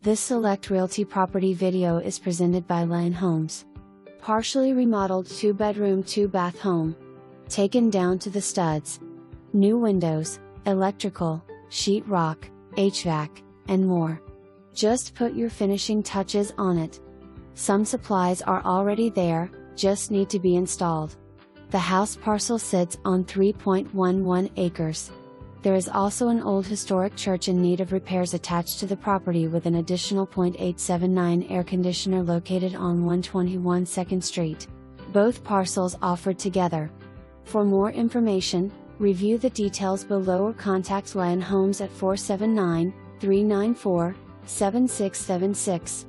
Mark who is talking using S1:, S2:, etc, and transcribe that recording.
S1: This Select Realty property video is presented by le-annholmes. Partially remodeled 2-bedroom 2-bath home. Taken down to the studs. New windows, electrical, sheetrock, HVAC, and more. Just put your finishing touches on it. Some supplies are already there, just need to be installed. The house parcel sits on 3.11 acres. There is also an old historic church in need of repairs attached to the property with an additional .879 air conditioner located on 121 2nd Street. Both parcels offered together. For more information, review the details below or contact le-annholmes at 479-394-7676.